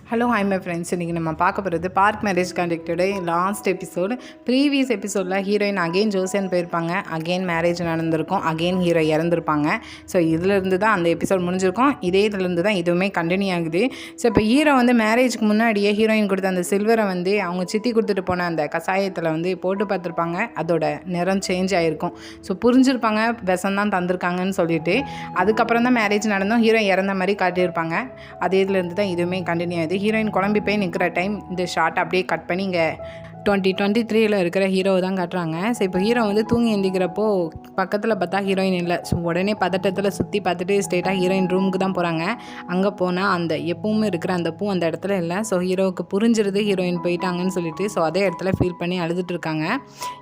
Hello hi my friends. இன்றைக்கி நம்ம பார்க்க போகிறது பார்க் மேரேஜ் கான்ட்ராக்டோட லாஸ்ட் எபிசோடு. ப்ரீவியஸ் எபிசோடில் ஹீரோயின் அகெயின் ஜோசியன் போயிருப்பாங்க, அகெயின் மேரேஜ் நடந்திருக்கும், அகெயின் ஹீரோ இறந்துருப்பாங்க. ஸோ இதிலேருந்து தான் அந்த எபிசோட் முடிஞ்சிருக்கும். இதே இதிலேருந்து தான் இதுவுமே கண்டினியூ ஆகுது. ஸோ இப்போ ஹீரோ மேரேஜுக்கு முன்னாடியே ஹீரோயின் கொடுத்த அந்த சில்வரை அவங்க சித்தி கொடுத்துட்டு போன அந்த கசாயத்தில் போட்டு பார்த்துருப்பாங்க. அதோட நிறம் சேஞ்ச் ஆகிருக்கும். ஸோ புரிஞ்சிருப்பாங்க விஷம் தான் தந்திருக்காங்கன்னு சொல்லிட்டு. அதுக்கப்புறம் தான் மேரேஜ் நடந்தோம், ஹீரோ இறந்த மாதிரி காட்டியிருப்பாங்க. அதே இதுலேருந்து தான் இதுவுமே கண்டினியூ ஆகுது. ஹீரோயின் குழம்பி போய் நிற்கிற டைம் இந்த ஷார்ட் அப்படியே கட் பண்ணி இங்கே 2023 இருக்கிற ஹீரோவை தான் காட்டுறாங்க. ஸோ இப்போ ஹீரோ தூங்கி எந்திக்கிறப்போ பக்கத்தில் பார்த்தா ஹீரோயின் இல்லை. ஸோ உடனே பதட்டத்தில் சுற்றி பார்த்துட்டு ஸ்ட்ரெயிட்டாக ஹீரோயின் ரூமுக்கு தான் போகிறாங்க. அங்கே போனால் அந்த எப்பவுமே இருக்கிற அந்த பூ அந்த இடத்துல இல்லை. ஸோ ஹீரோவுக்கு புரிஞ்சிருது ஹீரோயின் போயிட்டாங்கன்னு சொல்லிட்டு. ஸோ அதே இடத்துல ஃபீல் பண்ணி அழுதுட்டு இருக்காங்க.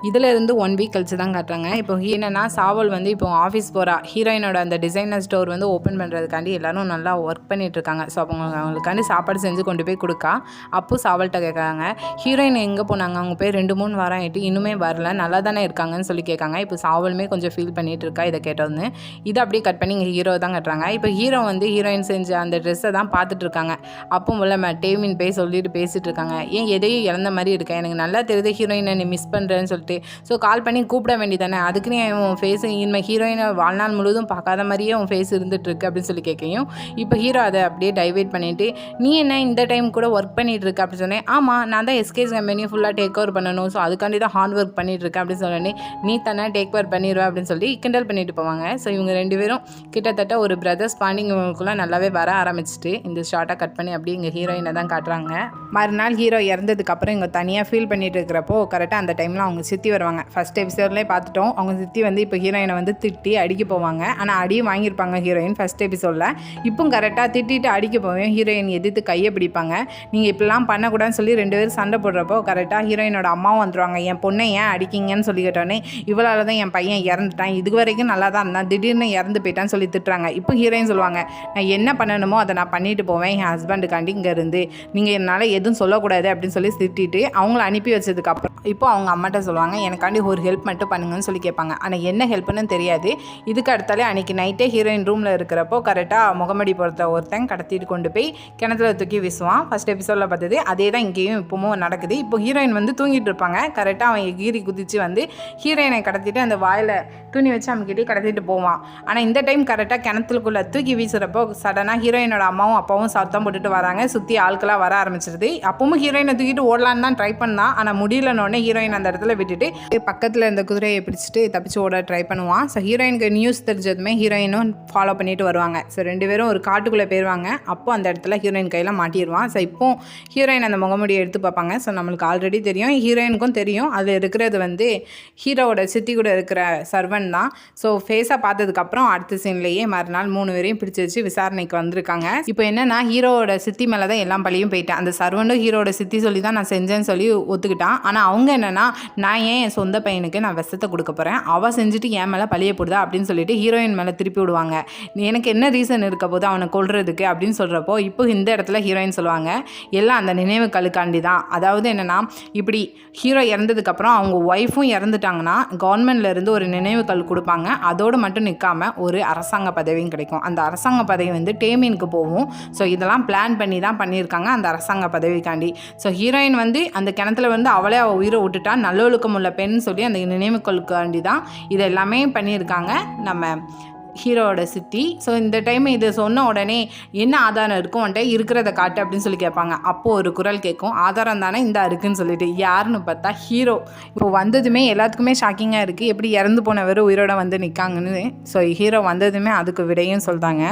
இதில் இருந்து 1 வீக் கழிச்சு தான் காட்டுறாங்க. இப்போ என்னன்னா சாவல் இப்போ ஆஃபீஸ் போகிறா. ஹீரோயினோட அந்த டிசைனர் ஸ்டோர் ஓப்பன் பண்ணுறதுக்காண்டி எல்லோரும் நல்லா ஒர்க் பண்ணிட்டு இருக்காங்க. ஸோ அவங்களுக்காண்டி சாப்பாடு செஞ்சு கொண்டு போய் கொடுக்கா. அப்போ சாவல்கிட்ட கேட்குறாங்க, ஹீரோயின் எங்கே போனாங்க, அவங்க போய் 2-3 வாரம் ஆகிட்டு இன்னுமே வரல, நல்லா தானே இருக்காங்கன்னு சொல்லி கேட்காங்க. இப்போ சாவலுமே கொஞ்சம் ஃபீல் பண்ணிட்டு இருக்கா இதை கேட்டோன்னு. இதை அப்படியே கட் பண்ணி இங்கே ஹீரோ தான் கட்டுறாங்க. இப்போ ஹீரோ ஹீரோயின் செஞ்ச அந்த ட்ரெஸ்ஸை தான் பார்த்துட்டு இருக்காங்க. அப்போ உள்ள டேமின் போய் சொல்லிட்டு பேசிகிட்டு இருக்காங்க. ஏன் எதையும் இழந்த மாதிரி இருக்கேன், எனக்கு நல்லா தெரியுது ஹீரோயினை நீ மிஸ் பண்ணுறேன்னு சொல்லிட்டு. ஸோ கால் பண்ணி கூப்பிட வேண்டியதானே, அதுக்குன்னு உன் ஃபேஸ் இனிமேல் ஹீரோயினை வாழ்நாள் முழுவதும் பார்க்காத மாதிரியே உன் ஃபேஸ் இருந்துகிட்ருக்கு அப்படின்னு சொல்லி கேட்கையும் இப்போ ஹீரோ அதை அப்படியே டைவேட் பண்ணிவிட்டு, நீ என்ன இந்த டைம் கூட ஒர்க் பண்ணிகிட்டு இருக்க அப்படின்னு சொன்னேன். ஆமாம், நான் தான் எஸ்கேஸ் கம்பெனியை ஃபுல்லாக டேக் ஓவர் பண்ணணும், ஸோ அதுக்காண்டி தான் ஹார்ட் ஒர்க் பண்ணிகிட்ருக்கேன் அப்படின்னு சொன்னேன். நீ தானே டேக் ஓவர் பண்ணிடுவேன் அப்படின்னு சொல்லி கிண்டல் பண்ணிட்டு போவாங்க. ஸோ இவங்க 2 பேரும் கிட்டத்தட்ட ஒரு பிரதர்ஸ் பாண்டிங் இவங்களுக்குள்ளே நல்லாவே வர ஆரம்பிச்சிட்டு இந்த ஷார்ட்டாக கட் பண்ணி அப்படியே இங்கே ஹீரோயினை தான் காட்டுறாங்க. மறுநாள் ஹீரோ இறந்ததுக்கப்புறம் இங்கே தனியாக ஃபீல் பண்ணிட்டு இருக்கிறப்போ கரெக்டாக அந்த டைமில் அவங்க சித்தி வருவாங்க. ஃபஸ்ட் எபிசோட்லேயே பார்த்துட்டோம். அவங்க சித்தி இப்போ ஹீரோயினை திட்டி அடிக்க போவாங்க. ஆனால் அடியும் வாங்கியிருப்பாங்க ஹீரோயின் ஃபஸ்ட் எபிசோடில். இப்போ கரெக்டாக திட்டிட்டு அடிக்க போவேன் ஹீரோயின் எதிர்த்து கையை பிடிப்பாங்க. நீங்கள் இப்படிலாம் பண்ணக்கூடாதுன்னு சொல்லி 2 பேரும் சண்டை போடுறப்போ கரெக்டாக ஹீரோயினோட அம்மாவும் வந்துடுவாங்க. என் பொண்ணை ஏன் அடிக்கிங்கன்னு சொல்லி கேட்டோன்னே, இவளால் தான் என் பையன் இறந்துட்டான், இது வரைக்கும் நல்லா தான் இருந்தான், திடீர்னு இறந்து போயிட்டான்னு சொல்லி திட்டுறாங்க. இப்போ ஹீரோயின் சொல்லுவாங்க, நான் என்ன பண்ணணுமோ அதை நான் பண்ணிட்டு போவேன் என் ஹஸ்பண்டுக்காண்டி இங்கே இருந்து, நீங்கள் என்னால் எதுவும் சொல்லக்கூடாது அப்படின்னு சொல்லி திட்டிட்டு அவங்கள அனுப்பி வச்சதுக்கப்புறம் இப்போ அவங்க அம்மாட்ட சொல்லுவாங்க, எனக்காண்டி ஒரு ஹெல்ப் மட்டும் பண்ணுங்கன்னு சொல்லி கேட்பாங்க. ஆனால் என்ன ஹெல்ப்னு தெரியாது. இதுக்கு அடுத்தாலே அன்றைக்கி நைட்டே ஹீரோயின் ரூமில் இருக்கிறப்போ கரெக்டாக முகமடி பொறுத்த ஒருத்தன் கடத்திட்டு கொண்டு போய் கிணத்துல தூக்கி வீசுவான். ஃபஸ்ட் எபிசோடில் பார்த்தது அதே தான் இங்கேயும் இப்போவும் நடக்குது. இப்போ ஹீரோயின் தூங்கிட்டு இருப்பாங்க. கரெக்டாக அவன் கீறி குதித்து ஹீரோயினை கடத்திட்டு அந்த வாயில் துணி வச்சு அவங்ககிட்டே கடத்திட்டு போவான். ஆனால் இந்த டைம் கரெக்டாக கிணத்துக்குள்ளே தூக்கி வீசுகிறப்போ சடனாக ஹீரோயினோட அம்மாவும் அப்பாவும் சத்தம் போட்டுட்டு வராங்க. சுற்றி ஆட்களாக வர ஆரம்பிச்சிருது. அப்பவும் ஹீரோயினை தூக்கிட்டு ஓடலான்னு தான் ட்ரை பண்ணான். ஆனால் முடியலன்னொடனே ஹீரோயின் அந்த இடத்துல விட்டுட்டு பக்கத்தில் இருந்த குதிரையை பிடிச்சிட்டு தப்பிச்சு ஓட ட்ரை பண்ணுவான். ஸோ ஹீரோயினுக்கு நியூஸ் தெரிஞ்சதுமே ஹீரோயினும் ஃபாலோ பண்ணிட்டு வருவாங்க. ஸோ 2 பேரும் ஒரு காட்டுக்குள்ளே போயிடுவாங்க. அப்போ அந்த இடத்துல ஹீரோயின் கையில் மாட்டிடுவான். ஸோ இப்போ ஹீரோயின் அந்த முகமுடியை எடுத்து பார்ப்பாங்க. ஸோ நம்மளுக்கு ஆல்ரெடி தெரியும், ஹீரோயினுக்கும் தெரியும் அதில் இருக்கிறது ஹீரோவோட சித்தி கூட இருக்கிற சர்வன் தான். ஸோ ஃபேஸாக பார்த்ததுக்கப்புறம் அடுத்த சீன்லேயே மறுநாள் 3 பேரையும் பிடிச்சி வச்சு விசாரணைக்கு வந்திருக்காங்க. இப்போ என்னன்னா ஹீரோவோட சித்தி மேலே தான் எல்லாம் பழியும் போயிட்டேன். அந்த சர்வனும் ஹீரோட சித்தி சொல்லி தான் நான் செஞ்சேன்னு சொல்லி ஒத்துக்கிட்டான். ஆனால் அவங்க என்னன்னா, நான் ஏன் என் சொந்த பையனுக்கு நான் விஷத்தை கொடுக்க போகிறேன், அவள் செஞ்சுட்டு என் மேலே பழிய போடுதா அப்படின்னு சொல்லிட்டு ஹீரோயின் மேலே திருப்பி விடுவாங்க. எனக்கு என்ன ரீசன் இருக்க போது அவனை கொல்றதுக்கு அப்படின்னு சொல்கிறப்போ இப்போ இந்த இடத்துல ஹீரோயின் சொல்லுவாங்க, எல்லாம் அந்த நினைவுகளுக்காண்டி தான். அதாவது என்னென்னா, இப்படி ஹீரோ இறந்ததுக்கப்புறம் அவங்க ஒய்ஃபும் இறந்துட்டாங்கன்னா கவர்மெண்ட்லேருந்து ஒரு நினைவுகள் கொடுப்பாங்க. அதோடு மட்டும் நிற்காம ஒரு அரசாங்க பதவியும் கிடைக்கும். அந்த அரசாங்க பதவி டேமினுக்கு போகும். ஸோ இதெல்லாம் பிளான் பண்ணி தான் பண்ணியிருக்காங்க அந்த அரசாங்க பதவிக்காண்டி. ஸோ ஹீரோயின் அந்த கிணத்துல அவளே அவள் உயிரை விட்டுட்டா, நல்லொழுக்கம் உள்ள பெண் சொல்லி அந்த நினைவுகளுக்காண்டி தான் இது எல்லாமே பண்ணியிருக்காங்க நம்ம ஹீரோவோட சித்தி. ஸோ இந்த டைம் இது சொன்ன உடனே என்ன ஆதாரம் இருக்கும் இருக்கிறத காட்டு அப்படின்னு சொல்லி கேட்பாங்க. அப்போது ஒரு குரல் கேட்கும், ஆதாரம் தானே இந்த இருக்குன்னு சொல்லிட்டு. யாருன்னு பார்த்தா ஹீரோ. இப்போ வந்ததுமே எல்லாத்துக்குமே ஷாக்கிங்காக இருக்குது, எப்படி இறந்து போனவர் உயிரோட நிற்காங்கன்னு. ஸோ ஹீரோ வந்ததுமே அதுக்கு விடையும் சொல்கிறாங்க.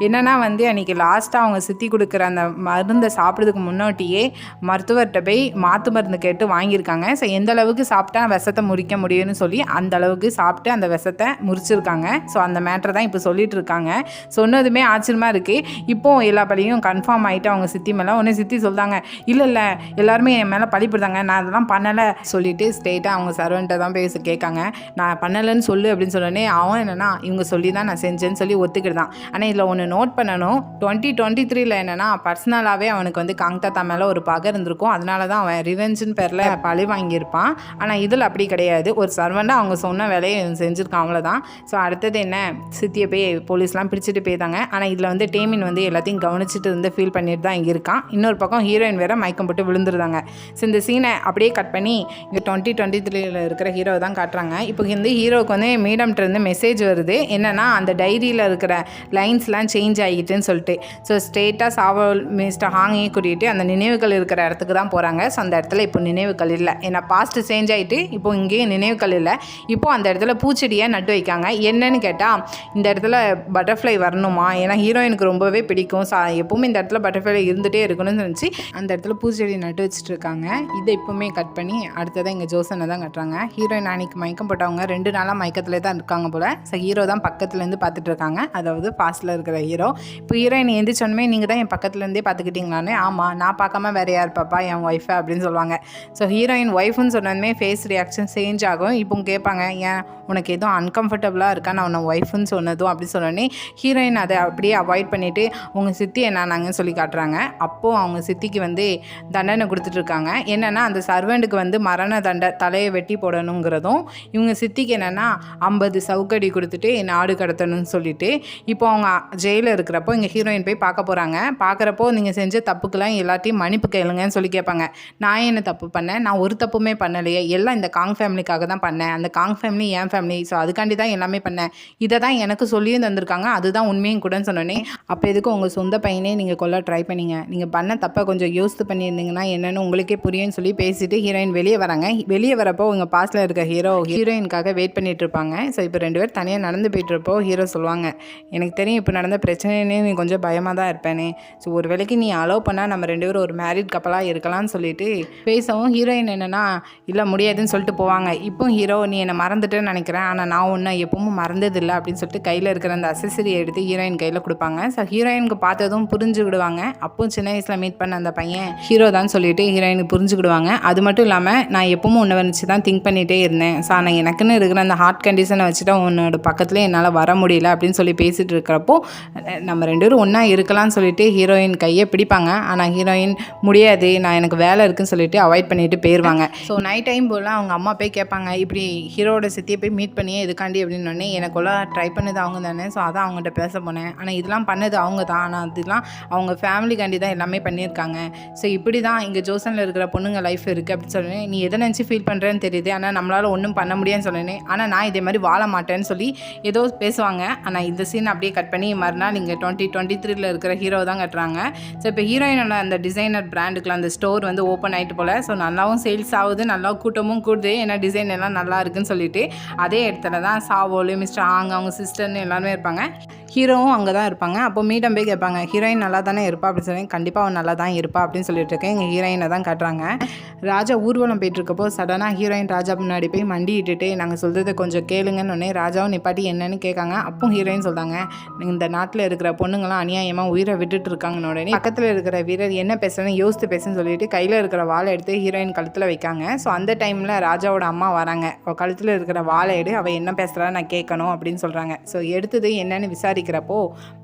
என்னென்னா அன்றைக்கி லாஸ்ட்டாக அவங்க சித்தி கொடுக்குற அந்த மருந்தை சாப்பிட்றதுக்கு முன்னாடியே மருத்துவர்கிட்ட போய் மாற்று மருந்து கேட்டு வாங்கியிருக்காங்க. ஸோ எந்த அளவுக்கு சாப்பிட்டா விஷத்தை முறிக்க முடியும்னு சொல்லி அந்த அளவுக்கு சாப்பிட்டு அந்த விஷத்தை முறிச்சிருக்காங்க. ஸோ அந்த மேட்ரை தான் இப்போ சொல்லிட்டு இருக்காங்க. சொன்னதுமே ஆச்சரியமாக இருக்குது. இப்போ எல்லா பழியும் கன்ஃபார்ம் ஆகிட்டு அவங்க சித்தி மேலே. உடனே சித்தி சொல்கிறாங்க, இல்லை எல்லாருமே என் மேலே பழி போடுறாங்க, நான் அதெல்லாம் பண்ணலை சொல்லிட்டு ஸ்ட்ரெயிட்டாக அவங்க சர்வன்ட்டை தான் பேச கேட்காங்க. நான் பண்ணலைன்னு சொல்லு அப்படின்னு சொன்னோடனே அவன் என்னென்னா, இவங்க சொல்லி தான் நான் செஞ்சேன்னு சொல்லி ஒத்துக்கிட்டான். ஆனால் இதில் ஒன்று நோட் பண்ணணும், 2023 என்னென்னா பர்சனலாகவே அவனுக்கு காங்தாத்தா மேலே ஒரு பகை இருந்திருக்கும். அதனால தான் அவன் ரிவெஞ்சுன்னு பேரில் பழி வாங்கியிருப்பான். ஆனால் இதில் அப்படி கிடையாது. ஒரு சர்வெண்ட்டாக அவங்க சொன்ன வேலையை செஞ்சுருக்கான், அவ்வளோதான். ஸோ அடுத்தது என்ன, சித்தியை போய் போலீஸ்லாம் பிடிச்சிட்டு போயிட்டாங்க. ஆனால் இதில் வந்து டேமின் வந்து எல்லாத்தையும் கவனிச்சுட்டு இருந்து ஃபீல் பண்ணிட்டு தான் இருக்கான். இன்னொரு பக்கம் ஹீரோயின் வேறு மயக்கம் போட்டு விழுந்துருந்தாங்க. ஸோ இந்த சீனை அப்படியே கட் பண்ணி இங்கே 2023 இருக்கிற ஹீரோ தான் காட்டுறாங்க. இப்போ வந்து ஹீரோவுக்கு வந்து மேடம்கிட்ட மெசேஜ் வருது. என்னென்னா அந்த டைரியில் இருக்கிற லைன்ஸ்லாம் சேஞ்ச் ஆகிட்டுன்னு சொல்லிட்டு. ஸோ ஸ்ட்ரெயிட்டாக சாவல் மிஸ்டர் ஹாங்கையும் கூட்டிகிட்டு அந்த நினைவுகள் இருக்கிற இடத்துக்கு தான் போகிறாங்க. ஸோ அந்த இடத்துல இப்போ நினைவுகள் இல்லை. ஏன்னா பாஸ்ட்டு சேஞ்ச் ஆகிட்டு இப்போ இங்கேயும் நினைவுகள் இல்லை. இப்போது அந்த இடத்துல பூச்செடியாக நட்டு வைக்காங்க. என்னன்னு கேட்டால் இந்த இடத்துல பட்டர்ஃப்ளை வரணுமா, ஏன்னா ஹீரோயினுக்கு ரொம்பவே பிடிக்கும். எப்போவுமே இந்த இடத்துல பட்டர்ஃப்ளை இருந்துகிட்டே இருக்கணும்னு நினச்சி அந்த இடத்துல பூச்செடி நட்டு வச்சுட்டு இருக்காங்க. இதை இப்போவுமே கட் பண்ணி அடுத்ததான் இங்கே ஜோசனை தான் கட்டுறாங்க. ஹீரோயின் அன்னைக்கு மயக்கம் போட்டவங்க 2 நாளாக மயக்கத்திலே தான் இருக்காங்க போல். ஸோ ஹீரோ தான் பக்கத்துலேருந்து பார்த்துட்டு இருக்காங்க, அதாவது ஃபாஸ்ட்டில் இருக்கிற ஹீரோ. இப்போ ஹீரோயின் எந்திரிச்சோன்னே நீங்கள் தான் என் பக்கத்துலேருந்தே பார்த்துக்கிட்டீங்களான்னு. ஆமாம், நான் பார்க்காம வேறு யார் பாப்பா, என் ஒய்ஃபை அப்படின்னு சொல்லுவாங்க. ஸோ ஹீரோயின் ஒய்ஃப்னு சொன்னதுமே ஃபேஸ் ரியாக்ஷன் சேஞ்ச் ஆகும். இப்போ கேட்பாங்க, ஏன் உனக்கு எதுவும் அன்கம்ஃபர்டபுளாக இருக்கா நான் உன்னை ஒய்ஃப்னு சொன்னதும் அப்படின்னு சொன்னோடனே ஹீரோயின் அதை அப்படியே அவாய்ட் பண்ணிவிட்டு உங்கள் சித்தி என்னானாங்கன்னு சொல்லி காட்டுறாங்க. அப்போது அவங்க சித்திக்கு வந்து தண்டனை கொடுத்துட்ருக்காங்க. என்னென்னா அந்த சர்வெண்ட்டுக்கு வந்து மரண தலையை வெட்டி போடணுங்கிறதும், இவங்க சித்திக்கு என்னென்னா 50 சவுக்கடி கொடுத்துட்டு நாடு கடத்தணும்னு சொல்லிட்டு இப்போ அவங்க ஜெயிலில் இருக்கிறப்போ இங்கே ஹீரோயின் போய் பார்க்க போகிறாங்க. பார்க்குறப்போ நீங்கள் செஞ்ச தப்புக்கெல்லாம் எல்லாத்தையும் மன்னிப்பு கேளுங்கன்னு சொல்லி கேட்பாங்க. நான் என்ன தப்பு பண்ணேன், நான் ஒரு தப்புமே பண்ணலையே, எல்லாம் இந்த காங் ஃபேமிலிக்காக தான் பண்ணேன், அந்த காங் ஃபேமிலி என் ஃபேமிலி, ஸோ அதுக்காண்டி தான் எல்லாமே பண்ணேன், இதை தான் எனக்கு சொல்லியும் தந்திருக்காங்க, அதுதான் உண்மையும் கூடன்னு சொன்னோன்னே அப்போ எதுக்கு உங்கள் சொந்த பையனே நீங்கள் கொல்ல ட்ரை பண்ணீங்க, நீங்கள் பண்ண தப்பை கொஞ்சம் யோசித்து பண்ணியிருந்தீங்கன்னா என்னென்னு உங்களுக்கே புரியும்னு சொல்லி பேசிட்டு ஹீரோயின் வெளியே வராங்க. வெளியே வரப்போ உங்கள் பாஸ்டில் இருக்க ஹீரோயினுக்காக வெயிட் பண்ணிட்டு இருப்பாங்க. ஸோ இப்போ 2 பேர் தனியாக நடந்து போயிட்டுருப்போ ஹீரோ சொல்லுவாங்க, எனக்கு தெரியும் இப்போ நடந்த பிரச்சனைனே நீ கொஞ்சம் பயமாக தான் இருப்பேனே, ஸோ ஒரு வேளைக்கு நீ அலோவ் பண்ணால் நம்ம 2 பேரும் ஒரு மேரிட் கப்பலாக இருக்கலாம்னு சொல்லிட்டு பேசவும் ஹீரோயின் என்னென்னா இல்லை முடியாதுன்னு சொல்லிட்டு போவாங்க. இப்போ ஹீரோ நீ என்னை மறந்துட்டேன்னு நினைக்கிறேன், ஆனால் நான் ஒன்று எப்பவும் மறந்ததில்லை அப்படின்னு சொல்லிட்டு கையில் இருக்கிற அந்த அசசரியை எடுத்து ஹீரோயின் கையில் கொடுப்பாங்க. ஸோ ஹீரோயினுக்கு பார்த்ததும் புரிஞ்சுக்கிடுவாங்க. அப்போ சின்ன வயசில் மீட் பண்ண அந்த பையன் ஹீரோ தான் சொல்லிட்டு ஹீரோயினுக்கு புரிஞ்சுக்கிடுவாங்க. அது மட்டும் இல்லாமல் நான் எப்பவும் உன்னை வச்சு தான் திங்க் பண்ணிகிட்டே இருந்தேன், ஸோ நான் எனக்குன்னு இருக்கிற அந்த ஹார்ட் கண்டிஷனை வச்சுட்டு உன்னோட பக்கத்தில் என்னால் வர முடியல அப்படின்னு சொல்லி பேசிகிட்டு இருக்கிறப்போ நம்ம 2 பேரும் ஒன்றா இருக்கலாம்னு சொல்லிட்டு ஹீரோயின் கையை பிடிப்பாங்க. ஆனால் ஹீரோயின் முடியாது, நான் எனக்கு வேலை இருக்குன்னு சொல்லிட்டு அவாய்ட் பண்ணிட்டு போயிடுவாங்க. ஸோ நைட் டைம் போல் அவங்க அம்மா போய் கேட்பாங்க, இப்படி ஹீரோட சித்தியை போய் மீட் பண்ணியே இதுக்காண்டி அப்படின்னோடனே எனக்குள்ள ட்ரை பண்ணது அவங்க தானே, ஸோ அதான் அவங்ககிட்ட பேச போனேன், ஆனால் இதெல்லாம் பண்ணது அவங்க தான், ஆனால் அதெல்லாம் அவங்க ஃபேமிலிக்காண்டி தான் எல்லாமே பண்ணியிருக்காங்க. ஸோ இப்படி தான் இங்கே ஜோசனில் இருக்கிற பொண்ணுங்க லைஃப் இருக்குது அப்படின்னு சொன்னேன். நீ எதை நினச்சி ஃபீல் பண்ணுறேன்னு தெரியுது, ஆனால் நம்மளால் ஒன்றும் பண்ண முடியாதுன்னு சொன்னேன், ஆனால் நான் இதே மாதிரி வாழ மாட்டேன்னு சொல்லி ஏதோ பேசுவாங்க. ஆனால் இந்த சீன் அப்படியே கட் பண்ணி மறுநாள் இங்கே 2023 இருக்கிற ஹீரோ தான் கட்டுறாங்க. ஸோ இப்போ ஹீரோயினோட அந்த டிசைனர் பிராண்டுக்குள்ள அந்த ஸ்டோர் வந்து ஓப்பன் ஆகிட்டு போல். ஸோ நல்லாவும் சேல்ஸ் ஆகுது, நல்லா கூட்டமும் கூடுது, ஏன்னா டிசைன் எல்லாம் நல்லா இருக்குன்னு சொல்லிட்டு அதே இடத்துல தான் சாவோலு மிஸ்டர் ஆங் அவங்க சிஸ்டர்னு எல்லாருமே இருப்பாங்க. ஹீரோவும் அங்கே தான் இருப்பாங்க. அப்போ மீடம் போய் கேட்பாங்க, ஹீரோயின் நல்லா தானே இருப்பா அப்படின்னு சொல்லி. கண்டிப்பாக அவன் நல்லா தான் இருப்பா அப்படின்னு சொல்லிட்டு இருக்கேன். இங்கே ஹீரோயினை தான் காட்டுறாங்க. ராஜா ஊர்வலம் போயிட்டுருக்கப்போ சடனாக ஹீரோயின் ராஜா முன்னாடி போய் மண்டிட்டு நாங்கள் சொல்கிறத கொஞ்சம் கேளுங்கன்னு உடனே ராஜாவும் நிப்பாட்டி என்னன்னு கேட்காங்க. அப்போ ஹீரோயின் சொல்கிறாங்க, இந்த நாட்டில் இருக்கிற பொண்ணுங்களாம் அநியாயமாக உயிரை விட்டுட்டு இருக்காங்கன்னு உடனே பக்கத்தில் இருக்கிற வீரர் என்ன பேசுறேன்னு யோசித்து பேசுன்னு சொல்லிட்டு கையில் இருக்கிற வாழை எடுத்து ஹீரோயின் கழுத்தில் வைக்காங்க. ஸோ அந்த டைமில் ராஜாவோட அம்மா வராங்க. கழுத்தில் இருக்கிற வாழை எடு, அவள் என்ன பேசுகிறா நான் கேட்கணும் அப்படின்னு சொல்கிறாங்க. ஸோ எடுத்தது என்னன்னு விசாரிக்கிறப்போ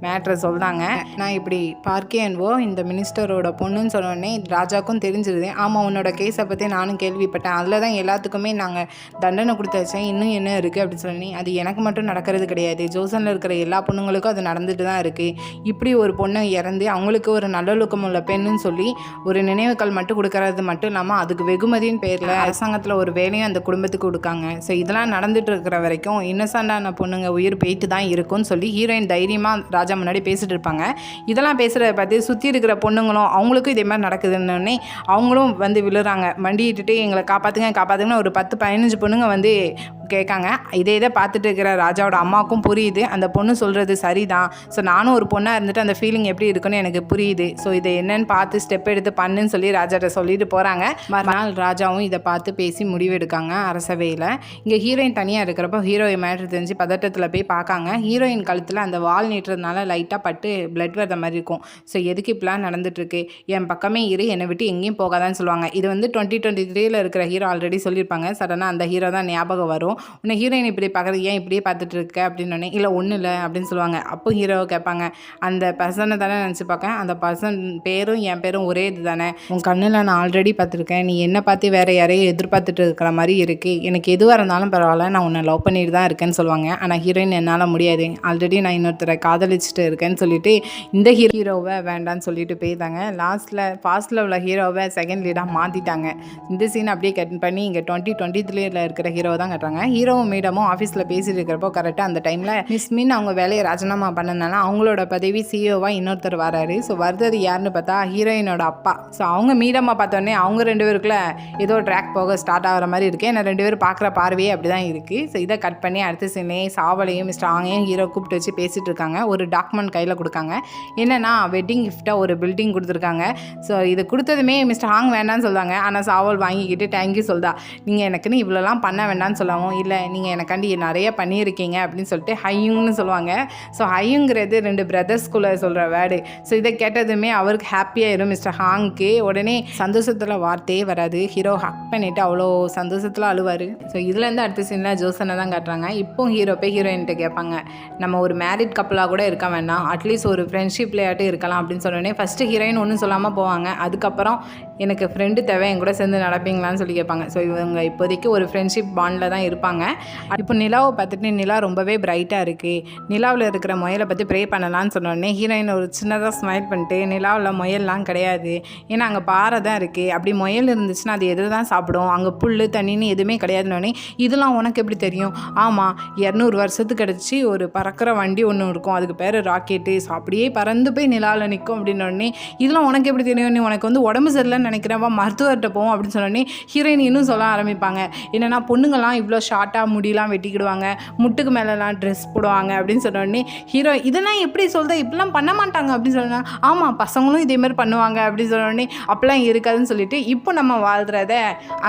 மேட்ரை சொல்கிறாங்க, நான் இப்படி பார்க்கேன்வோ இந்த மினிஸ்டரோட பொண்ணுன்னு சொன்னோடனே ராஜாவுக்கும் தெரிஞ்சிருது. ஆமாம், உன்னோட கேஸை பற்றி நானும் கேள்விப்பட்டேன், அதில் தான் எல்லாத்துக்குமே நாங்கள் தண்டனை கொடுத்தாச்சேன், இன்னும் என்ன இருக்குது அப்படின்னு சொல்லி. அது எனக்கு மட்டும் நடக்கிறது கிடையாது, ஜோசனில் இருக்கிற எல்லா பொண்ணுங்களுக்கும் அது நடந்துட்டு தான் இருக்குது. இப்படி ஒரு பொண்ணை இறந்து அவங்களுக்கு ஒரு நல்லொழுக்கம் உள்ள பெண்ணுன்னு சொல்லி ஒரு நினைவுகள் மட்டும் கொடுக்கறது மட்டும் இல்லாமல் அதுக்கு வெகுமதியின் பேரில் அரசாங்கத்தில் ஒரு வேலையும் அந்த குடும்பத்துக்கு கொடுக்காங்க. ஸோ இதெல்லாம் நடந்துட்டு இருக்கிற வரைக்கும் இன்னசென்டான பொண்ணுங்க உயிர் போயிட்டு தான் இருக்கும்னு சொல்லி ஹீரோயின் தைரியமாக ராஜா முன்னாடி பேசிட்டு இருப்பாங்க. இதெல்லாம் பேசுகிறத பார்த்து சுற்றி இருக்கிற பொண்ணுங்களும் அவங்களுக்கும் இதே மாதிரி நடக்குதுன்னொடனே அவங்களும் வந்து விழுறாங்க. வண்டிட்டு எங்களை காப்பாற்றுங்கன்னு ஒரு 10-15 பொண்ணுங்க வந்து கேட்காங்க. இதை பார்த்துட்டு இருக்கிற ராஜாவோட அம்மாவுக்கும் புரியுது, அந்த பொண்ணு சொல்கிறது சரிதான். ஸோ நானும் ஒரு பொண்ணாக இருந்துட்டு அந்த ஃபீலிங் எப்படி இருக்குன்னு எனக்கு புரியுது. ஸோ இதை என்னன்னு பார்த்து ஸ்டெப் எடுத்து பண்ணுன்னு சொல்லி ராஜாட்ட சொல்லிட்டு போகிறாங்க. மறுநாள் ராஜாவும் இதை பார்த்து பேசி முடிவு எடுக்காங்க அரசவையில். இங்கே ஹீரோயின் தனியாக இருக்கிறப்போ ஹீரோயின் மேட்ரு தெரிஞ்சு பதட்டத்தில் போய் பார்க்காங்க. ஹீரோயின் கழுத்தில் அந்த வால் நீட்டுறதுனால லைட்டாக பட்டு பிளட் வர மாதிரி இருக்கும். ஸோ எதுக்கு இப்படிலாம் நடந்துட்டுருக்கு, என் பக்கமே இரு, என்னை விட்டு எங்கேயும் போகாதான்னு சொல்லுவாங்க. இது வந்து 2023 இருக்கிற ஹீரோ ஆல்ரெடி சொல்லியிருப்பாங்க. சடனாக அந்த ஹீரோ தான் ஞாபகம் வரும். உன்னை ஹீரோயின் இப்படி பார்க்குறது ஏன் இப்படியே பார்த்துட்டு இருக்க அப்படின்னு இல்லை ஒன்றும் இல்லை அப்படின்னு சொல்லுவாங்க. அப்போ ஹீரோவை கேட்பாங்க, அந்த பர்சனை தானே நினச்சி பார்க்கேன், அந்த பர்சன் பேரும் என் பேரும் ஒரே இது தானே, உன் கண்ணில் நான் ஆல்ரெடி பார்த்துருக்கேன், நீ என்னை பார்த்து வேறு யாரையும் எதிர்பார்த்துட்டு இருக்கிற மாதிரி இருக்குது, எனக்கு எதுவாக இருந்தாலும் பரவாயில்ல, நான் உன்னை லவ் பண்ணிட்டு தான் இருக்கேன்னு சொல்லுவாங்க. ஆனால் ஹீரோயின் என்னால் முடியாது, ஆல்ரெடி நான் இன்னொருத்தரை காதலிச்சுட்டு இருக்கேன்னு சொல்லிட்டு இந்த ஹீரோவை வேண்டான்னு சொல்லிட்டு போயிட்டாங்க. லாஸ்ட்டில் ஃபாஸ்ட்டில் உள்ள ஹீரோவை செகண்ட் லீடாக மாற்றிட்டாங்க. இந்த சீன் அப்படியே கட் பண்ணி இங்கே 2023 இருக்கிற ஹீரோ தான் கட்டுறாங்க. ஹீரோவும் மீடமும் ஆஃபீஸில் பேசிட்டு இருக்கிறப்போ கரெக்டாக அந்த டைமில் மிஸ் மீன் அவங்க வேலையை ராஜினாமா பண்ணனால அவங்களோட பதவி சிஇஓவாக இன்னொருத்தர் வராரு. ஸோ வருது யாருன்னு பார்த்தா ஹீரோயினோட அப்பா. ஸோ அவங்க மீடமாக பார்த்தோன்னே அவங்க 2 பேருக்குள்ள ஏதோ ட்ராக் போக ஸ்டார்ட் ஆகிற மாதிரி இருக்குது. ஏன்னா 2 பேரும் பார்க்குற பார்வையே அப்படி தான் இருக்குது. ஸோ இதை கட் பண்ணி அடுத்த சீனே சாவலையும் மிஸ்டர் ஆங்கையும் ஹீரோ கூப்பிட்டு வச்சு பேசிகிட்டு இருக்காங்க. ஒரு டாக்குமெண்ட் கையில் கொடுக்காங்க. என்னென்னா வெட்டிங் கிஃப்ட்டாக ஒரு பில்டிங் கொடுத்துருக்காங்க. ஸோ இது கொடுத்ததுமே மிஸ்டர் ஆங் வேண்டான்னு சொல்லுவாங்க. ஆனால் சாவல் வாங்கிக்கிட்டு தேங்க்யூ சொல்லுதா, நீங்கள் எனக்குன்னு இவ்வளோலாம் பண்ண வேண்டாம்னு சொல்லவும், இல்லை நீங்கள் எனக்காண்டி நிறைய பண்ணியிருக்கீங்க அப்படின்னு சொல்லிட்டு ஹையுங்னு சொல்லுவாங்க. ஸோ ஹையுங்கிறது 2 பிரதர்ஸ்குள்ளே சொல்கிற வேர்டு. ஸோ இதை கேட்டதுமே அவருக்கு ஹாப்பியாகிடும் மிஸ்டர் ஹாங்க்கு. உடனே சந்தோஷத்தில் வார்த்தையே வராது. ஹீரோ ஹக் பண்ணிவிட்டு அவ்வளோ சந்தோஷத்தில் அழுவார். ஸோ இதுலேருந்து அடுத்த சீனில் ஜோசனை தான் காட்டுறாங்க. இப்போ ஹீரோ போய் ஹீரோயின்கிட்ட கேட்பாங்க, நம்ம ஒரு மேரிட் கப்பலாக கூட இருக்க வேண்டாம், அட்லீஸ்ட் ஒரு ஃப்ரெண்ட்ஷிப் விளையாட்டு இருக்கலாம் அப்படின்னு சொன்னோடனே ஃபஸ்ட்டு ஹீரோயின் ஒன்றும் சொல்லாமல் போவாங்க. அதுக்கப்புறம் எனக்கு ஃப்ரெண்டு தேவை, என் கூட சேர்ந்து நடப்பீங்களான்னு சொல்லி கேட்பாங்க. ஸோ இவங்க இப்போதைக்கு ஒரு ஃப்ரெண்ட்ஷிப் பாண்டில் தான் இருப்பாங்க. இப்போ நிலாவை பார்த்துட்டு நிலா ரொம்பவே பிரைட்டாக இருக்குது, நிலாவில் இருக்கிற முயலை பற்றி ப்ரே பண்ணலான்னு சொன்னோடனே ஹீரோயின் ஒரு சின்னதாக ஸ்மைல் பண்ணிட்டு, நிலாவில் முயல்லாம் கிடையாது, ஏன்னா அங்கே பாறை தான் இருக்குது, அப்படி முயல் இருந்துச்சுன்னா அது எது தான் சாப்பிடும், அங்கே புல் தண்ணின்னு எதுவுமே கிடையாதுன்னொடனே இதெல்லாம் உனக்கு எப்படி தெரியும், ஆமாம் 200 வருஷத்துக்கு கிடச்சி ஒரு பறக்கிற வண்டி ஒன்று இருக்கும், அதுக்கு பேர் ராக்கெட்டு, ஸோ அப்படியே பறந்து போய் நிலாவில் நிற்கும் அப்படின்னோடனே இதெல்லாம் உனக்கு எப்படி தெரியும், நீ உனக்கு வந்து உடம்பு சரியில்லைன்னு நினைக்கிறவா மருத்துவர்கிட்ட போவோம் அப்படின்னு சொன்னோடனே ஹீரோயின் இன்னும் சொல்ல ஆரம்பிப்பாங்க. என்னென்னா பொண்ணுங்கள்லாம் இவ்வளோ ஷார்ட்டாக முடியெலாம் வெட்டிக்கிடுவாங்க, முட்டுக்கு மேலெலாம் ட்ரெஸ் போடுவாங்க அப்படின்னு சொன்னோடனே ஹீரோ இதெல்லாம் எப்படி சொல்கிற, இப்படிலாம் பண்ண மாட்டாங்க அப்படின்னு சொன்னால், ஆமாம் பசங்களும் இதேமாதிரி பண்ணுவாங்க அப்படின்னு சொன்னோடனே அப்போலாம் இருக்காதுன்னு சொல்லிட்டு இப்போ நம்ம வாழ்கிறத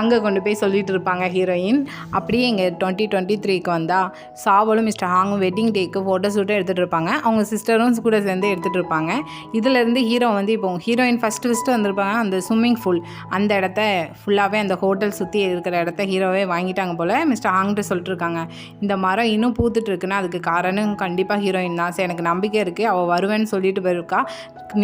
அங்கே கொண்டு போய் சொல்லிட்டு இருப்பாங்க ஹீரோயின். அப்படியே இங்கே 2023க்கு வந்தால் சாவலும் மிஸ்டர் ஹாங்கும் வெட்டிங் டேக்கு ஃபோட்டோ ஷூட்டும் எடுத்துகிட்டு இருப்பாங்க. அவங்க சிஸ்டரும் கூட சேர்ந்து எடுத்துகிட்டு இருப்பாங்க. இதுலேருந்து ஹீரோ வந்து இப்போ ஹீரோயின் ஃபஸ்ட்டு வந்திருப்பாங்க அந்த ஸ்விம்மிங் பூல், அந்த இடத்த ஃபுல்லாகவே அந்த ஹோட்டல் சுற்றி இருக்கிற இடத்த ஹீரோவே வாங்கிட்டாங்க போல். மிஸ்டர் ஹாங்கிட்ட சொல்லிட்டு இருக்காங்க, இந்த மரம் இன்னும் பூத்துட்டு இருக்குன்னா அதுக்கு காரணம் கண்டிப்பாக ஹீரோயின் தான், சரி எனக்கு நம்பிக்கை இருக்குது அவள் வருவேன்னு சொல்லிட்டு போயிருக்கா,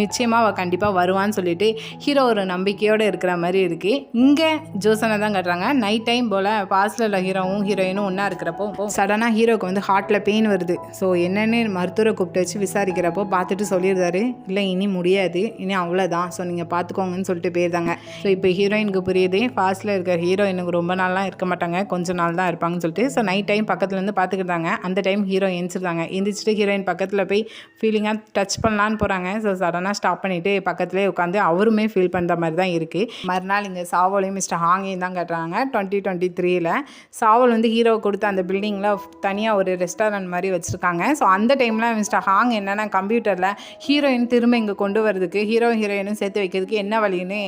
நிச்சயமாக அவள் கண்டிப்பாக வருவான்னு சொல்லிட்டு ஹீரோ ஒரு நம்பிக்கையோடு இருக்கிற மாதிரி இருக்குது. இங்கே ஜோசனை தான் கட்டுறாங்க. நைட் டைம் போல் பாஸ்டில் உள்ள ஹீரோவும் ஹீரோயினும் ஒன்றா இருக்கிறப்போ சடனாக ஹீரோவுக்கு வந்து ஹார்ட்டில் பெயின் வருது. ஸோ என்னென்னு மருத்துவரை கூப்பிட்டு வச்சு விசாரிக்கிறப்போ பார்த்துட்டு சொல்லியிருந்தாரு, இல்லை இனி முடியாது, இனி அவ்வளோதான், ஸோ நீங்கள் பார்த்துக்கோங்கன்னு சொல்லிட்டு போயிருந்தாங்க. ஸோ இப்போ ஹீரோயினுக்கு புரியுது ஃபாஸ்ட்டில் இருக்கிற ஹீரோயினுக்கு ரொம்ப நாள்லாம் இருக்க மாட்டாங்க, கொஞ்ச நாள் தான் இருப்பாங்கன்னு சொல்லிட்டு. ஸோ நைட் டைம் பக்கத்துலேருந்து பார்த்துக்கிட்டாங்க. அந்த டைம் ஹீரோ எந்திரிச்சிருந்தாங்க. எந்திரிச்சிட்டு ஹீரோயின் பக்கத்தில் போய் ஃபீலிங்காக டச் பண்ணலான்னு போகிறாங்க. ஸோ சடனாக ஸ்டாப் பண்ணிவிட்டு பக்கத்துலேயே உட்காந்து அவருமே ஃபீல் பண்ணுற மாதிரி தான் இருக்குது. மறுநாள் இங்கே சாவலையும் மிஸ்டர் ஹாங்கையும் தான் கட்டுறாங்க. 2023ல் சாவல் வந்து ஹீரோவை கொடுத்து அந்த பில்டிங்கில் தனியாக ஒரு ரெஸ்டாரண்ட் மாதிரி வச்சுருக்காங்க. ஸோ அந்த டைமில் மிஸ்டர் ஹாங் என்னென்னா கம்ப்யூட்டரில் ஹீரோயின் திரும்ப இங்கே கொண்டு வரதுக்கு ஹீரோயினும் சேர்த்து வைக்கிறதுக்கு என்ன வழின்னு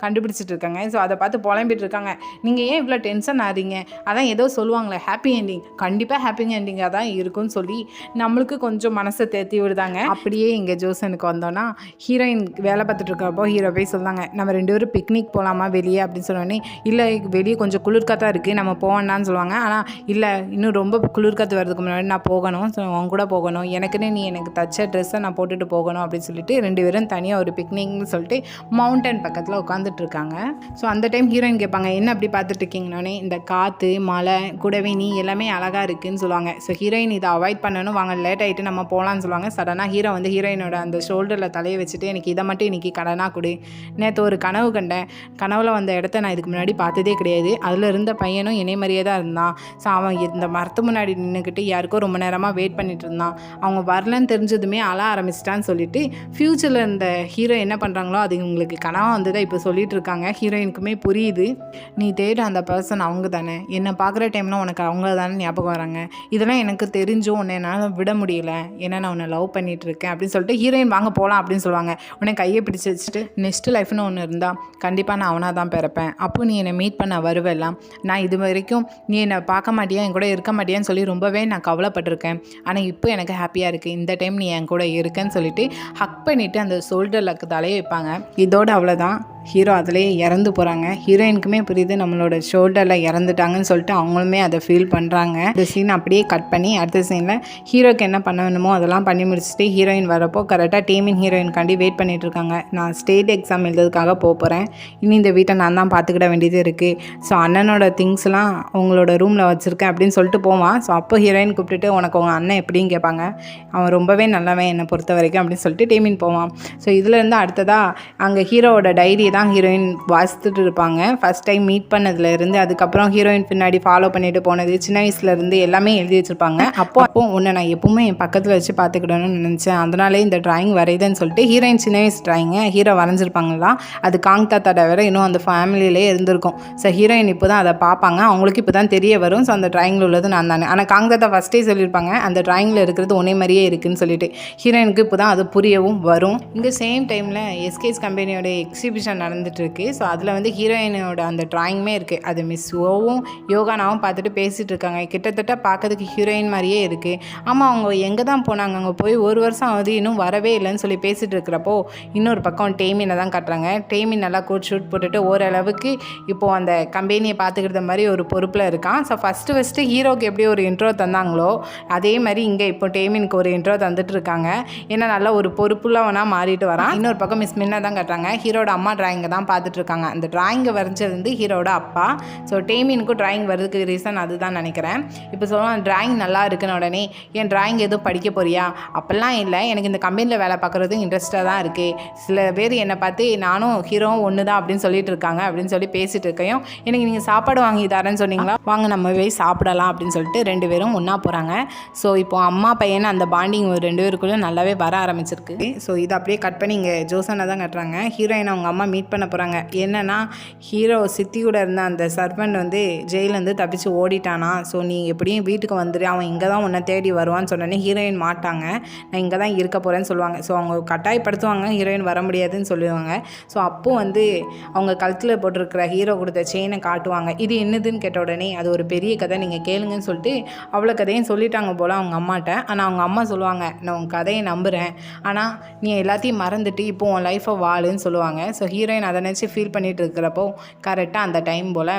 கண்டுபிடிச்சிட்டு இருக்காங்க. ஸோ அதை பார்த்து புலம்பிட்டு இருக்காங்க. நீங்கள் ஏன் இவ்வளோ டென்ஷன் ஆகிறீங்க, அதான் ஏதோ சொல்லுவாங்களே ஹாப்பி என்டிங், கண்டிப்பாக ஹாப்பி என்டிங்காக தான் இருக்கும்னு சொல்லி நம்மளுக்கு கொஞ்சம் மனசை தேர்த்தி விடுதாங்க. அப்படியே இங்கே ஜோசனுக்கு வந்தோன்னா ஹீரோயின் வேலை பார்த்துட்டு இருக்கிறப்போ ஹீரோ போய் சொல்லுவாங்க, நம்ம 2 பேரும் பிக்னிக் போகலாமா வெளியே அப்படின்னு சொன்னோடனே, இல்லை வெளியே கொஞ்சம் குளிர்காத்தாக இருக்குது நம்ம போவேண்டான்னு சொல்லுவாங்க. ஆனால் இல்லை இன்னும் ரொம்ப குளிர்காத்து வரதுக்கு முன்னாடி நான் போகணும், ஸோ அவங்க கூட போகணும், எனக்குன்னு நீ எனக்கு தச்ச ட்ரெஸ்ஸை நான் போட்டுட்டு போகணும் அப்படின்னு சொல்லிட்டு 2 பேரும் தனியாக ஒரு பிக்னிக்னு சொல்லிட்டு மவுண்டன் பக்கத்தில் உட்காந்துட்டு இருக்காங்க. ஸோ அந்த டைம் ஹீரோயின் கேட்பாங்க, என்ன அப்படி பார்த்துட்டு இருக்கீங்கன்னே, இந்த காற்று மலை கூடவே நீ எல்லாமே அழகாக இருக்குதுன்னு சொல்லுவாங்க. ஸோ ஹீரோயின் இதை அவாய்ட் பண்ணணும், வாங்க லேட் ஆகிட்டு நம்ம போகலான்னு சொல்லுவாங்க. சடனாக ஹீரோ வந்து ஹீரோயினோட அந்த ஷோல்டரில் தலையை வச்சுட்டு, எனக்கு இதை மட்டும் இன்றைக்கி கடனாக கொடு, நேற்று ஒரு கனவு கண்டேன், கனவுல வந்த இடத்த நான் இதுக்கு முன்னாடி பார்த்ததே கிடையாது, அதில் இருந்த பையனும் என்னை மாதிரியே தான் இருந்தான், ஸோ அவன் இந்த மரத்து முன்னாடி நின்றுக்கிட்டு யாருக்கோ ரொம்ப நேரமாக வெயிட் பண்ணிட்டு இருந்தான், அவங்க வரலன்னு தெரிஞ்சதுமே அழ ஆரம்பிச்சிட்டான்னு சொல்லிட்டு ஃப்யூச்சரில் இந்த ஹீரோ என்ன பண்ணுறாங்களோ அது உங்களுக்கு கனவாக வந்ததை இப்போ சொல்லிட்டு இருக்காங்க. ஹீரோயினுக்குமே புரியுது, நீ தேட அந்த பர்சன் அவங்க தானே, என்னை பார்க்குற டைம்லாம் உனக்கு அவங்க தானே ஞாபகம் வராங்க, இதெல்லாம் எனக்கு தெரிஞ்சும் உன்னை என்னால் விட முடியல, ஏன்னா நான் உன்னை லவ் பண்ணிகிட்டு இருக்கேன் அப்படின்னு சொல்லிட்டு ஹீரோயின் வாங்க போகலாம் அப்படின்னு சொல்லுவாங்க. உன்னை கையை பிடிச்சி வச்சுட்டு நெக்ஸ்ட் லைஃப்னு ஒன்று இருந்தால் கண்டிப்பாக நான் அவனாக தான் பிறப்பேன், அப்போ நீ என்னை மீட் பண்ண வருவெல்லாம், நான் இது வரைக்கும் நீ என்னை பார்க்க மாட்டியா என் கூட இருக்க மாட்டியான்னு சொல்லி ரொம்பவே நான் கவலைப்பட்டிருக்கேன், ஆனால் இப்போ எனக்கு ஹாப்பியாக இருக்குது, இந்த டைம் நீ என் கூட இருக்கேன்னு சொல்லிட்டு ஹக் பண்ணிவிட்டு அந்த ஷோல்டரில் தலையை வைப்பாங்க. இதோடு அவ்வளோதான். ஹீரோ அதிலே இறந்து போகிறாங்க. ஹீரோயினுக்குமே புரியுது நம்மளோட ஷோல்டரில் இறந்துட்டாங்கன்னு சொல்லிட்டு அவங்களுமே அதை ஃபீல் பண்ணுறாங்க. இந்த சீன் அப்படியே கட் பண்ணி அடுத்த சீனில் ஹீரோக்கு என்ன பண்ண வேணுமோ அதெல்லாம் பண்ணி முடிச்சுட்டு ஹீரோயின் வரப்போ கரெக்டாக டீமின் ஹீரோயின்காண்டி வெயிட் பண்ணிட்டு இருக்காங்க. நான் ஸ்டேட் எக்ஸாம் எழுதுறதுக்காக போகிறேன், இனி இந்த வீட்டை நான் தான் பார்த்துக்கிட வேண்டியது இருக்குது. ஸோ அண்ணனோட திங்ஸ்லாம் உங்களோட ரூமில் வச்சுருக்கேன் அப்படின்னு சொல்லிட்டு போவான். ஸோ அப்போ ஹீரோயின் கூப்பிட்டுட்டு உனக்கு உங்கள் அண்ணன் எப்படின்னு கேட்பாங்க. அவன் ரொம்பவே நல்லவன் என்னை பொறுத்த வரைக்கும் அப்படின்னு சொல்லிட்டு டீமின் போவான். ஸோ இதுலேருந்து அடுத்ததாக அங்கே ஹீரோவோட டைரி தான் ஹீரோயின் வாசித்துட்டு இருப்பாங்க. ஃபஸ்ட் டைம் மீட் பண்ணதுலேருந்து அதுக்கப்புறம் ஹீரோயின் பின்னாடி ஃபாலோ பண்ணிட்டு போனது, சின்ன வயசுலேருந்து எல்லாமே எழுதி வச்சுருப்பாங்க. அப்போ உன்னை நான் எப்பவுமே என் பக்கத்தில் வச்சு பார்த்துக்கிடணும்னு நினச்சேன், அதனாலே இந்த ட்ராயிங் வரையுதுன்னு சொல்லிட்டு ஹீரோயின் சின்ன வயசு ட்ராயிங்கை ஹீரோ வரைஞ்சிருப்பாங்களா. அது காங் தாத்தாட வேற இன்னும் அந்த ஃபேமிலியிலே இருந்திருக்கும். ஸோ ஹீரோயின் இப்போ தான் அதை பார்ப்பாங்க, அவங்களுக்கு இப்போ தான் தெரிய வரும். ஸோ அந்த ட்ராயிங்கில் உள்ளது நான் தானே. ஆனால் காங் தாத்தா ஃபஸ்ட்டே சொல்லியிருப்பாங்க அந்த ட்ராயிங்கில் இருக்கிறது ஒன்னே மாதிரியே இருக்குதுன்னு சொல்லிட்டு. ஹீரோயினுக்கு இப்போ தான் அது புரியவும் வரும். இங்கே சேம் டைமில் எஸ்கேஸ் கம்பெனியோட எக்ஸிபிஷன் நடந்துகிட்ருக்கு. ஸோ அதில் வந்து ஹீரோயினோட அந்த ட்ராயிங்குமே இருக்குது. அது மிஸ் ஓவும் யோகானாவும் பார்த்துட்டு பேசிகிட்டு இருக்காங்க. கிட்டத்தட்ட பார்க்கறதுக்கு ஹீரோயின் மாதிரியே இருக்குது. ஆமாம், அவங்க எங்கே தான் போனாங்க, அங்கே போய் 1 வருஷம் ஆகுது இன்னும் வரவே இல்லைன்னு சொல்லி பேசிகிட்டு இருக்கிறப்போ இன்னொரு பக்கம் டேமினை தான் காட்டுறாங்க. டேமின் நல்லா கோட் ஷூட் போட்டுட்டு ஓரளவுக்கு இப்போது அந்த கம்பெனியை பார்த்துக்கிட்ட மாதிரி ஒரு பொறுப்பில் இருக்கான். ஸோ ஃபஸ்ட்டு ஹீரோக்கு எப்படி ஒரு இன்ட்ரோ தந்தாங்களோ அதே மாதிரி இங்கே இப்போ டேமினுக்கு ஒரு இன்ட்ரோ தந்துட்டு இருக்காங்க. ஏன்னா நல்லா ஒரு பொறுப்புள்ளவனா மாறிட்டு வரான். இன்னொரு பக்கம் மிஸ் மின்னா தான் காட்டுறாங்க. ஹீரோட அம்மா டிராயிங்கை தான் பார்த்துட்டு இருக்காங்க. அந்த டிராயிங்கை வரைஞ்சது வந்து ஹீரோட அப்பா. ஸோ டேமினுக்கும் டிராயிங் வரதுக்கு ரீசன் அதுதான் நினைக்கிறேன். இப்போ சொல்லுவாங்க டிராயிங் நல்லா இருக்குன்னு உடனே என் டிராயிங் எதுவும் படிக்க போறியா? அப்போல்லாம் இல்லை, எனக்கு இந்த கம்பெனியில் வேலை பார்க்குறது இன்ட்ரெஸ்ட்டாக தான் இருக்குது. சில பேர் என்னை பார்த்து நானும் ஹீரோவும் ஒன்று தான் அப்படின்னு சொல்லிட்டு இருக்காங்க அப்படின்னு சொல்லி பேசிகிட்டு இருக்கையும் எனக்கு நீங்கள் சாப்பாடு வாங்கி தரேன்னு சொன்னீங்களா, வாங்க நம்ம போய் சாப்பிடலாம் அப்படின்னு சொல்லிட்டு 2 பேரும் ஒன்றா போகிறாங்க. ஸோ இப்போ அம்மா பையன் அந்த பாண்டிங் ஒரு 2 பேருக்குள்ளே நல்லாவே வர ஆரம்பிச்சிருக்கு. ஸோ இதை அப்படியே கட் பண்ணி இங்கே ஜோசனை தான் கட்டுறாங்க. ஹீரோயின் அவங்க அம்மா மீட் பண்ண போகிறாங்க. என்னென்னா ஹீரோ சித்தி கூட இருந்த அந்த சர்வெண்ட் வந்து ஜெயிலேருந்து தப்பிச்சு ஓடிட்டானா. ஸோ நீ எப்படியும் வீட்டுக்கு வந்துடு, அவன் இங்கே தான் உன்னை தேடி வருவான்னு சொன்னோன்னே ஹீரோயின் மாட்டாங்க, நான் இங்கே தான் இருக்க போகிறேன்னு சொல்லுவாங்க. ஸோ அவங்க கட்டாயப்படுத்துவாங்க, ஹீரோயின் வர முடியாதுன்னு சொல்லுவாங்க. ஸோ அப்போ வந்து அவங்க கழுத்தில் போட்டிருக்கிற ஹீரோ கொடுத்த செயினை காட்டுவாங்க. இது என்னதுன்னு கேட்ட உடனே அது ஒரு பெரிய கதை, நீங்கள் கேளுங்கன்னு சொல்லிட்டு அவ்வளோ கதையும் சொல்லிட்டாங்க போல் அவங்க அம்மாட்ட. ஆனால் அவங்க அம்மா சொல்லுவாங்க, நான் உன் கதையை நம்புகிறேன், ஆனால் நீ எல்லாத்தையும் மறந்துட்டு இப்போ உன் லைஃப்பை வாழுன்னு சொல்லுவாங்க. ஸோ ஹீரோயின் அதை நினச்சி ஃபீல் பண்ணிட்டு இருக்கிறப்போ கரெக்டாக அந்த டைம் போல்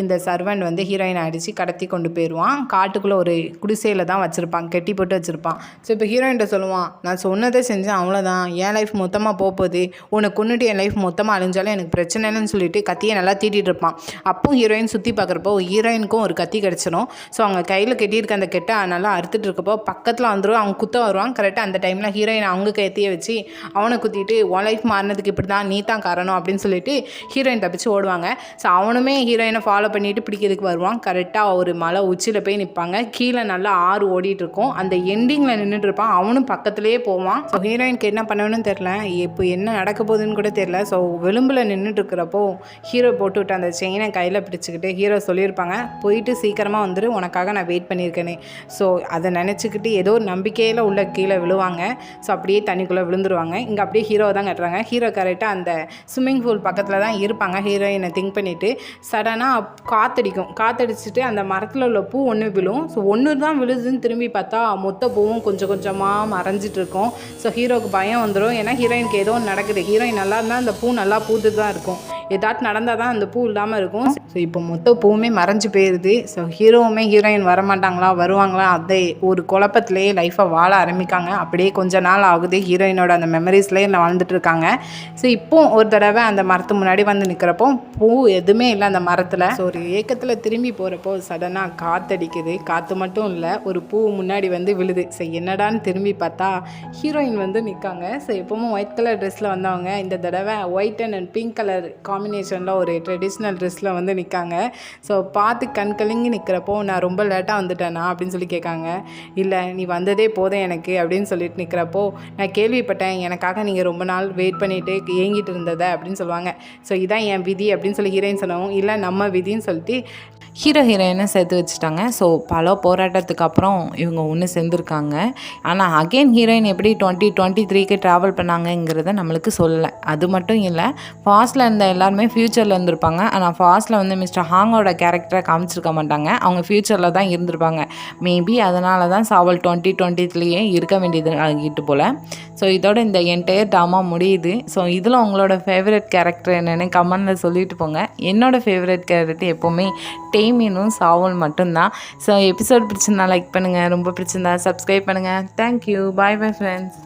இந்த சர்வெண்ட் வந்து ஹீரோயினை அடித்து கடத்தி கொண்டு போயிடுவான். காட்டுக்குள்ளே ஒரு குடிசையில் தான் வச்சுருப்பான், கெட்டி போட்டு வச்சுருப்பான். ஸோ இப்போ ஹீரோயின்ட்ட சொல்லுவான், நான் சொன்னதை செஞ்சேன் அவ்வளோதான், என் லைஃப் மொத்தமாக போகுது, உனக்கு கொண்டுட்டு என் லைஃப் மொத்தமாக அழிஞ்சாலும் எனக்கு பிரச்சனை இல்லைன்னு சொல்லிட்டு கத்தியை நல்லா தீட்டிகிட்டு இருப்பான். அப்போ ஹீரோயின் சுற்றி பார்க்குறப்போ ஹீரோயினுக்கும் ஒரு கத்தி கிடச்சிடும். ஸோ அவங்க கையில் கெட்டியிருக்க அந்த கெட்டை நல்லா அறுத்துட்டு இருக்கப்போ பக்கத்தில் வந்துடும், அவங்க குத்த வருவான். கரெக்டாக அந்த டைமில் ஹீரோயின் அவங்க கத்தியை வச்சு அவனை குத்திட்டு உன் லைஃப் மாறினதுக்கு இப்படி தான், நீ தான் காரணம் அப்படின்னு சொல்லிட்டு ஹீரோயின் தப்பிச்சு ஓடுவாங்க. ஸோ அவனுமே ஹீரோயினை ஃபாலோ பண்ணிட்டு பிடிக்கிறதுக்கு வருவான். கரெக்டாக ஒரு மலை உச்சியில் போய் நிற்பாங்க. கீழே நல்லா ஆறு ஓடிட்டு இருக்கும். அந்த எண்டிங்கில் நின்றுட்டு இருப்பான். அவனும் பக்கத்துலேயே போவான். ஸோ ஹீரோயினுக்கு என்ன பண்ணணும்னு தெரில, இப்போ என்ன நடக்க போகுதுன்னு கூட தெரில. ஸோ விளிம்பில் நின்றுட்டு இருக்கிறப்போ ஹீரோ போட்டுவிட்டு அந்த செயினை கையில் பிடிச்சிக்கிட்டு ஹீரோ சொல்லியிருப்பாங்க, போயிட்டு சீக்கிரமாக வந்துட்டு உனக்காக நான் வெயிட் பண்ணியிருக்கேனே. ஸோ அதை நினச்சிக்கிட்டு ஏதோ ஒரு நம்பிக்கையில் உள்ள கீழே விழுவாங்க. ஸோ அப்படியே தண்ணிக்குள்ளே விழுந்துருவாங்க. இங்கே அப்படியே ஹீரோ தான் கட்டுறாங்க. ஹீரோ கரெக்டாக அந்த ஸ்விம்மிங் பூல் பக்கத்தில் தான் இருப்பாங்க. ஹீரோயினை திங்க் பண்ணிவிட்டு சடனாக காற்றடிச்சிட்டு அந்த மரத்தில் உள்ள பூ ஒன்று விழும். ஸோ ஒன்று தான் விழுதுன்னு திரும்பி பார்த்தா மொத்த பூவும் கொஞ்சம் கொஞ்சமாக மறைஞ்சிட்டு இருக்கும். ஸோ ஹீரோவுக்கு பயம் வந்துடும். ஏன்னா ஹீரோயினுக்கு ஏதோ ஒன்று நடக்குது. ஹீரோயின் நல்லா இருந்தால் அந்த பூ நல்லா பூத்து தான் இருக்கும், ஏதாச்சும் நடந்தால் தான் அந்த பூ இல்லாமல் இருக்கும். ஸோ இப்போ மொத்த பூவுமே மறைஞ்சு போயிடுது. ஸோ ஹீரோவுமே ஹீரோயின் வரமாட்டாங்களா வருவாங்களா அதே ஒரு குழப்பத்திலேயே லைஃப்பை வாழ ஆரம்பிக்காங்க. அப்படியே கொஞ்ச நாள் ஆகுது, ஹீரோயினோட அந்த மெமரிஸ்லேயே வாழ்ந்துட்டு இருக்காங்க. ஸோ இப்போ ஒரு தடவை அந்த மரத்து முன்னாடி வந்து நிற்கிறப்போ பூ எதுவுமே இல்லை அந்த மரத்தில். ஸோ ஒரு ஏக்கத்தில் திரும்பி போகிறப்போ சடனாக காற்றடிக்குது. காற்று மட்டும் இல்லை, ஒரு பூ முன்னாடி வந்து விழுது. ஸோ என்னடான்னு திரும்பி பார்த்தா ஹீரோயின் வந்து நிற்காங்க. ஸோ எப்பவும் ஒயிட் கலர் ட்ரெஸ்ஸில் வந்தவங்க இந்த தடவை ஒயிட் அண்ட் பிங்க் கலர் காம்பினேஷனில் ஒரு ட்ரெடிஷ்னல் ட்ரெஸ்ஸில் வந்து நிற்காங்க. ஸோ பார்த்து கண் கலங்கி நிற்கிறப்போ நான் ரொம்ப லேட்டாக வந்துட்டேனா அப்படின்னு சொல்லி கேட்காங்க. இல்லை நீ வந்ததே போதும் எனக்கு அப்படின்னு சொல்லிட்டு நிற்கிறப்போ நான் கேள்விப்பட்டேன் எனக்காக நீங்கள் ரொம்ப நாள் வெயிட் பண்ணிவிட்டு ஏங்கிட்டு இருந்ததை அப்படின்னு சொல்லுவாங்க. ஸோ இதான் என் விதி அப்படின்னு சொல்லி ஹீரோயின் சொன்னவும் இல்லை நம்ம விதின்னு சொல்லிட்டு ஹீரோயினை சேர்த்து வச்சுட்டாங்க. ஸோ பல போராட்டத்துக்கு அப்புறம் இவங்க ஒன்று சேர்ந்துருக்காங்க. ஆனால் அகெயின் ஹீரோயின் எப்படி 2023க்கு ட்ராவல் பண்ணாங்கங்கிறத நம்மளுக்கு சொல்லலை. அது மட்டும் இல்லை, ஃபாஸ்ட்டில் இருந்த எல்லாருமே ஃப்யூச்சரில் இருந்திருப்பாங்க. ஆனால் ஃபாஸ்ட்டில் வந்து மிஸ்டர் ஹாங்கோட கேரக்டரை காமிச்சிருக்க மாட்டாங்க. அவங்க ஃப்யூச்சரில் தான் இருந்திருப்பாங்க. மேபி அதனால தான் சாவல் 2023லேயே இருக்க வேண்டியது ஆகிட்டு போல். ஸோ இதோட இந்த என்டையர் ட்ராமா முடியுது. ஸோ இதில் உங்களோட ஃபேவரட் கேரக்டர் என்னென்னு கமெண்டில் சொல்லிட்டு போங்க. என்னோட ஃபேவரட் கேரக்டர் எப்போவுமே டேமியனும் சாவல் மட்டும்தான். ஸோ எபிசோட் பிடிச்சிருந்தா லைக் பண்ணுங்கள், ரொம்ப பிடிச்சிருந்தா சப்ஸ்கிரைப் பண்ணுங்கள். தேங்க்யூ, பாய் பாய் ஃப்ரெண்ட்ஸ்.